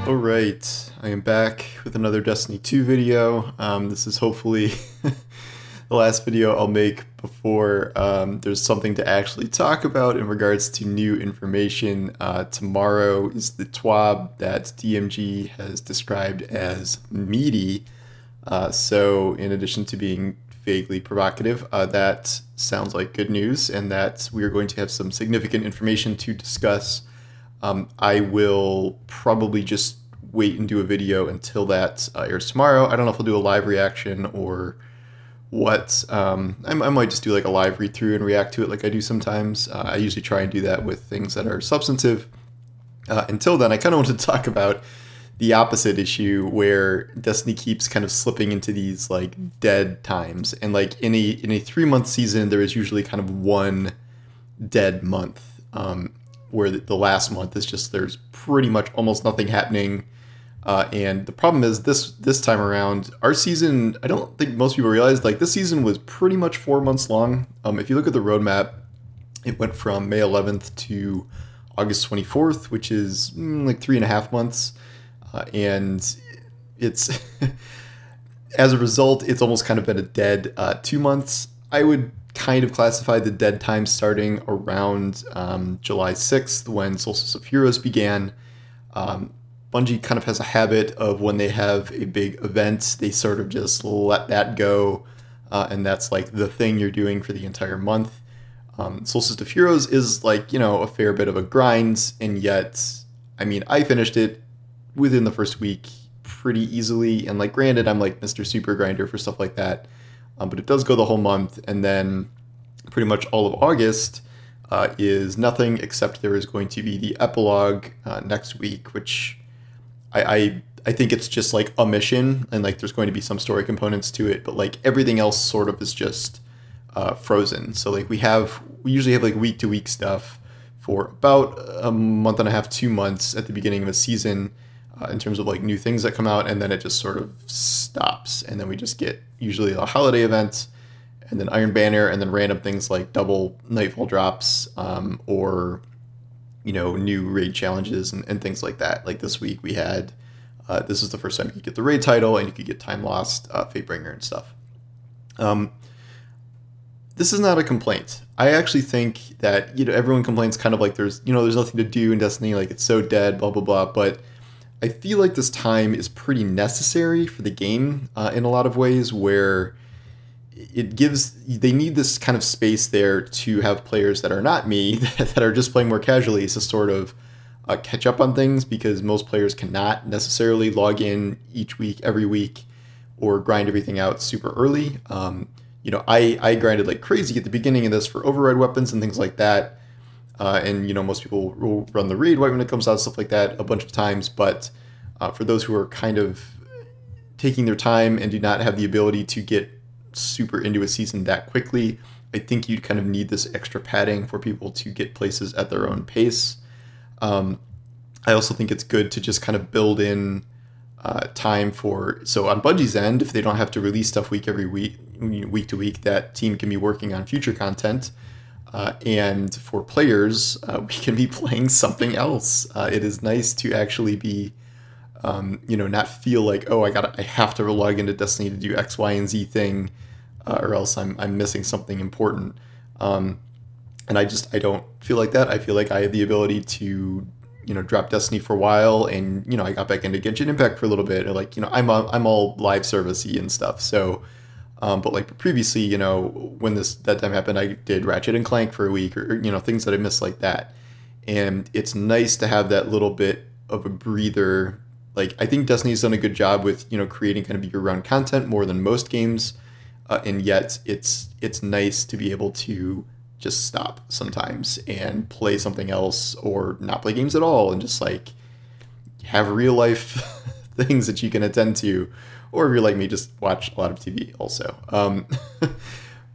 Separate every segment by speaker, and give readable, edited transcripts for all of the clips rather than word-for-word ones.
Speaker 1: All right, I am back with another Destiny 2 video. This is hopefully the last video I'll make before there's something to actually talk about in regards to new information. Tomorrow is the TWAB that DMG has described as meaty. So in addition to being vaguely provocative, that sounds like good news, and that we are going to have some significant information to discuss. I will probably just wait and do a video until that airs tomorrow. I don't know if I'll do a live reaction or what. I might just do like a live read through and react to it like I do sometimes. I usually try and do that with things that are substantive. Until then, I kind of want to talk about the opposite issue where Destiny keeps kind of slipping into these like dead times. And like in a 3-month season, there is usually kind of one dead month. Where the last month is just there's pretty much almost nothing happening, and the problem is this time around our season, I don't think most people realize, like, this season was pretty much 4 months long. If you look at the roadmap, it went from May 11th to August 24th, which is like 3.5 months, and it's as a result it's almost kind of been a dead 2 months. I would kind of classified the dead time starting around July 6th when Solstice of Heroes began. Bungie kind of has a habit of when they have a big event, they sort of just let that go, and that's like the thing you're doing for the entire month. Solstice of Heroes is like, you know, a fair bit of a grind, and yet, I mean, I finished it within the first week pretty easily, and like, granted, I'm like Mr. Super Grinder for stuff like that. But it does go the whole month, and then pretty much all of August is nothing, except there is going to be the epilogue next week, which I think it's just like a mission, and like there's going to be some story components to it, but like everything else sort of is just frozen. So like we usually have like week-to-week stuff for about a month and a half, 2 months at the beginning of a season, in terms of like new things that come out, and then it just sort of stops, and then we just get usually a holiday event, and then Iron Banner, and then random things like double Nightfall drops, or, you know, new raid challenges and things like that. Like this week we had, this is the first time you could get the raid title, and you could get Time Lost, Fatebringer and stuff. This is not a complaint. I actually think that, you know, everyone complains kind of like there's nothing to do in Destiny, like it's so dead, blah, blah, blah, but I feel like this time is pretty necessary for the game in a lot of ways, where they need this kind of space there to have players that are not me, that are just playing more casually, to sort of catch up on things, because most players cannot necessarily log in each week, every week, or grind everything out super early. You know, I grinded like crazy at the beginning of this for override weapons and things like that. And, you know, most people will run the raid when it comes out, stuff like that, a bunch of times. But for those who are kind of taking their time and do not have the ability to get super into a season that quickly, I think you kind of need this extra padding for people to get places at their own pace. I also think it's good to just kind of build in time for, so on Bungie's end, if they don't have to release stuff week to week, that team can be working on future content. And for players, we can be playing something else. It is nice to actually be, you know, not feel like, oh, I have to log into Destiny to do X, Y, and Z thing, or else I'm missing something important. And I don't feel like that. I feel like I have the ability to, you know, drop Destiny for a while, and, you know, I got back into Genshin Impact for a little bit, and like, you know, I'm all live service-y and stuff. So. But like previously, you know, when that time happened, I did Ratchet and Clank for a week, or, you know, things that I missed like that. And it's nice to have that little bit of a breather. Like, I think Destiny's done a good job with, you know, creating kind of year-round content more than most games. And yet it's nice to be able to just stop sometimes and play something else, or not play games at all, and just like have real life things that you can attend to. Or if you're like me, just watch a lot of TV also.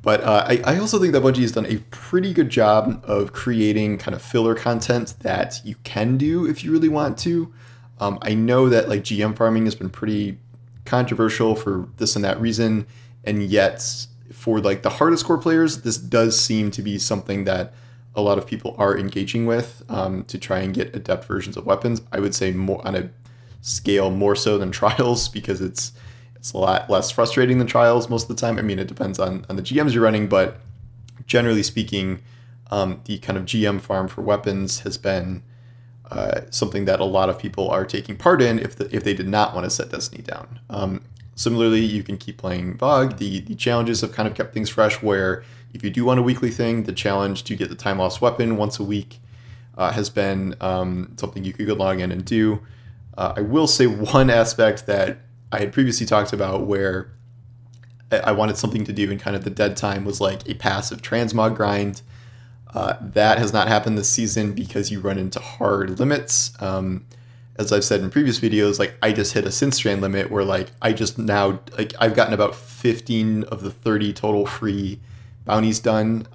Speaker 1: But I also think that Bungie has done a pretty good job of creating kind of filler content that you can do if you really want to. I know that like GM farming has been pretty controversial for this and that reason, and yet for like the hardest core players, this does seem to be something that a lot of people are engaging with, to try and get adept versions of weapons. I would say more on a scale more so than trials because it's a lot less frustrating than trials most of the time. I mean, it depends on the GMs you're running, but generally speaking, the kind of GM farm for weapons has been something that a lot of people are taking part in if they did not want to set Destiny down. Similarly, you can keep playing VOG. The challenges have kind of kept things fresh, where if you do want a weekly thing, the challenge to get the time lost weapon once a week has been something you could go log in and do. I will say one aspect that I had previously talked about where I wanted something to do in kind of the dead time was like a passive transmog grind. That has not happened this season because you run into hard limits. As I've said in previous videos, like I just hit a synth strand limit where like I've gotten about 15 of the 30 total free bounties done.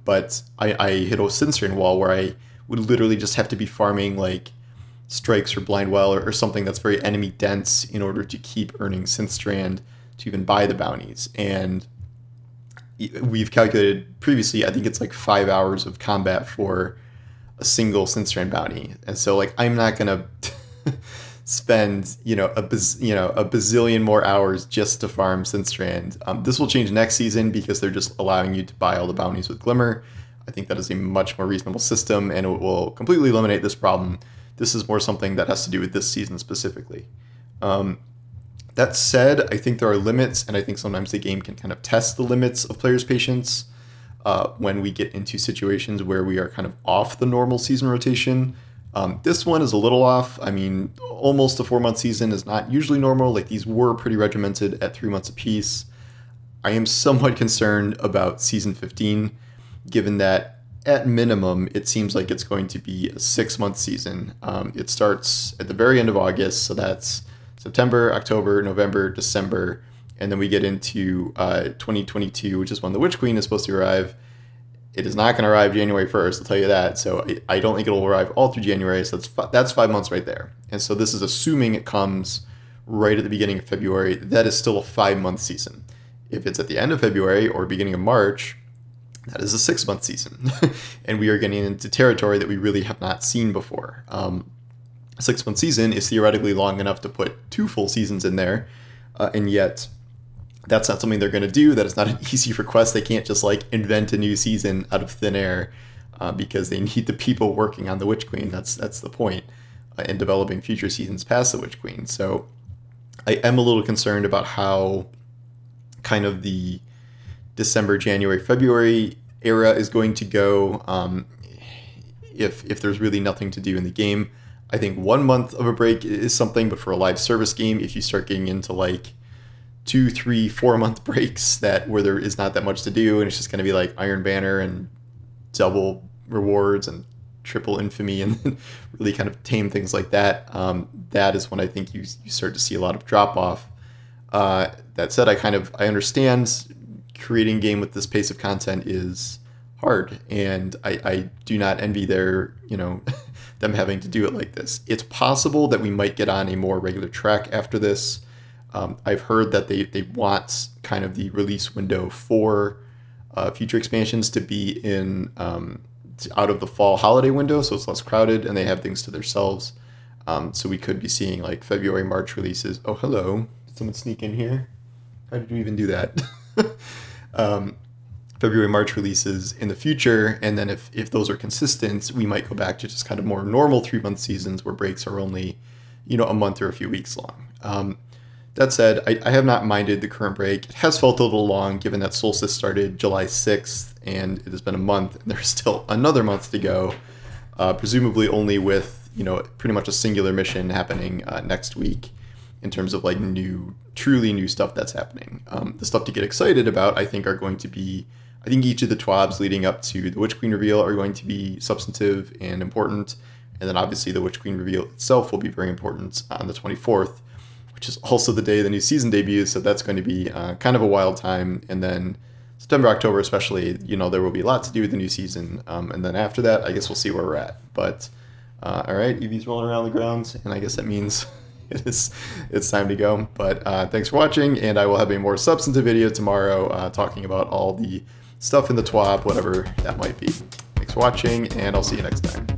Speaker 1: But I hit a synth strand wall where I would literally just have to be farming like strikes or blind well or something that's very enemy dense in order to keep earning synth strand to even buy the bounties. And we've calculated previously, I think it's like 5 hours of combat for a single synth strand bounty. And so like I'm not gonna spend a bazillion more hours just to farm synth strand. This will change next season because they're just allowing you to buy all the bounties with Glimmer. I think that is a much more reasonable system, and it will completely eliminate this problem. This is more something that has to do with this season specifically. That said, I think there are limits, and I think sometimes the game can kind of test the limits of players' patience when we get into situations where we are kind of off the normal season rotation. This one is a little off. I mean, almost a 4-month season is not usually normal. Like, these were pretty regimented at 3 months apiece. I am somewhat concerned about season 15, given that at minimum, it seems like it's going to be a 6-month season. It starts at the very end of August, so that's September, October, November, December, and then we get into 2022, which is when the Witch Queen is supposed to arrive. It is not going to arrive January 1st, I'll tell you that. So I don't think it will arrive all through January, so that's 5 months right there. And so this is assuming it comes right at the beginning of February. That is still a 5-month season. If it's at the end of February or beginning of March, that is a 6-month season. And we are getting into territory that we really have not seen before. A 6-month season is theoretically long enough to put 2 full seasons in there, and yet that's not something they're going to do. That is not an easy request. They can't just like invent a new season out of thin air because they need the people working on the Witch Queen. That's the point in developing future seasons past the Witch Queen. So I am a little concerned about how kind of the December, January, February era is going to go if there's really nothing to do in the game. I think 1 month of a break is something, but for a live service game, if you start getting into like 2, 3, 4 month breaks where there is not that much to do, and it's just going to be like Iron Banner and double rewards and triple infamy and really kind of tame things like that, that is when I think you start to see a lot of drop off. That said, I understand creating a game with this pace of content is hard, and I do not envy their, them having to do it like this. It's possible that we might get on a more regular track after this. I've heard that they want kind of the release window for future expansions to be in out of the fall holiday window, so it's less crowded and they have things to themselves. So we could be seeing like February, March releases. Oh, hello. Did someone sneak in here? How did you even do that? February, March releases in the future, and then if those are consistent, we might go back to just kind of more normal 3-month seasons where breaks are only, a month or a few weeks long. That said, I have not minded the current break. It has felt a little long, given that Solstice started July 6th, and it has been a month, and there's still another month to go, presumably only with, pretty much a singular mission happening next week in terms of like truly new stuff that's happening. The stuff to get excited about, I think, are going to be, I think each of the TWABs leading up to the Witch Queen reveal are going to be substantive and important, and then obviously the Witch Queen reveal itself will be very important on the 24th, which is also the day the new season debuts, so that's going to be kind of a wild time. And then September, October especially, there will be a lot to do with the new season, and then after that, I guess we'll see where we're at. But all right, Eevee's rolling around the ground, and I guess that means it's time to go. But thanks for watching, and I will have a more substantive video tomorrow talking about all the stuff in the TWAB, whatever that might be. Thanks for watching, and I'll see you next time.